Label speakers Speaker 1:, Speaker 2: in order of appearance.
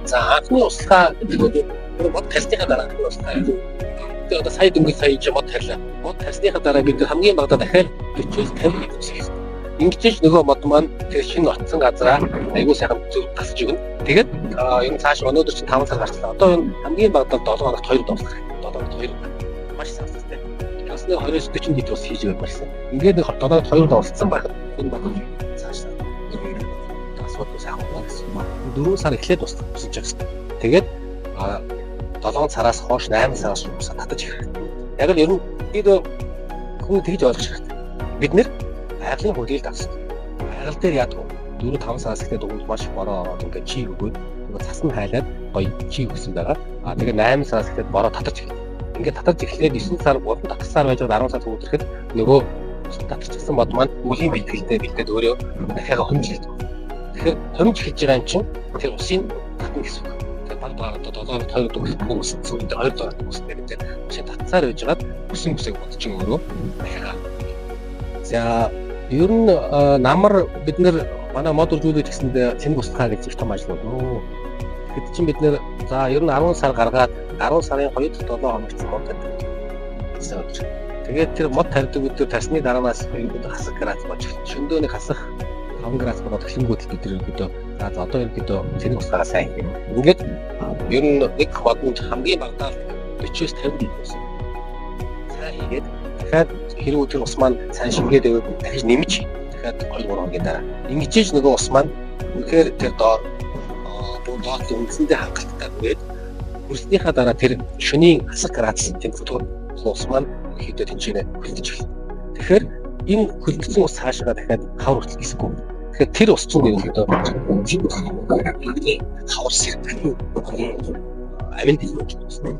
Speaker 1: За анхны услаа мод тарсныхаа дараа услаа. Тэгээд одоо сая дөнгөж сая мод тарлаа. Мод тарсныхаа дараа бид хамгийн багадаа дахиад 40-50 үсгээс. Ингэж нөгөө мод маань тэр шинэ отсон газараа аягүй сайхан зөв тасж өгнө. Тэгээд энэ цааш өнөөдөр чинь 5 сар гарчлаа. Одоо энэ хамгийн багадаа 7 хоногт 2 доослох. 7 хоногт 2 маш сайн тест. Бас нэг 20-40 литр ус хийж өгөх байсан. Ингээд нэг 7 хоногт 2 доослсон байх. Энэ багад цааш тасвал сайхан байна. 4 сар эхлээд тусч байгаа. Тэгээд 7 сараас хойш 8 сараас усаа татаж ирэх. Яг л ер нь хүн тэгж ойлгож хэрэгтэй. Бид нэр байгалийн хөлийг давсан. Байгаль дээр яадаг вэ? 4-5 сараас ихтэй дугуйд маш бороо ороод ингээд чийг өгөөд цас нь хайлаад гоё чийг өгсөн байгаа. Тэгээд 8 сараас ихтэй бороо татаж ирэх. Ингээд татаж ирэхлээр 9 сар болон татсаар байж 10 сар төгөөд нөгөө татчихсан бод маань үеийн бэлтгэлтэй бэлдээд өөрөө дахиад хөндлөлт. Тэгэхээр хөнж хийж байгаа юм чинь тэр усын татна гэсэн үг. Тэгээд баг одоо 7 2 дэх хүмүүс зүйл 2 дэх хүмүүс гэдэг чинь татсаар байж байгаад усын бүсийг бодчих өөрөө дахиад. За ер нь намар бид нэр манай мод үржүүлж гэсэндээ цэник устгах гэж их том ажил болно. Тэгэд чинь бид нэр за ер нь 10 сар гаргаад 10 сарын 2-7 хоногт мод тавьдаг. Тэгээд тэр мод тавьдаг үед тарсны дараанаас хасах градус болж шөндөөний хасах 5 градус болоод эхлэнгүүт бид ерөнхийдөө за одоо ерөнхийдөө цэник устгахаа сайн. Ингээд ер нь нэг модонд хамгийн багадаа 40-50 гэсэн. Сайн хийгээд дахиад хэрвээ тэр ус маань сайн шингээд өгөөд дахиж нэмж дахиад 2-3 хоногийн дараа ингэж нөгөө ус маань үнэхээр тэр доор доод үндсэндээ хангалттай тэгээд хүрснийхаа дараа тэр шөнийн хасах градус температур ус маань ихэдээ тэнцэнэ хөлдөж эхэлнэ. Тэгэхээр энэ хөлдсөн ус цаашаа дахиад хавар хүртэл гисэхгүй. Тэгэхээр тэр ус чинь ерөнхийдөө хавар сэрэг амин хэлж байна.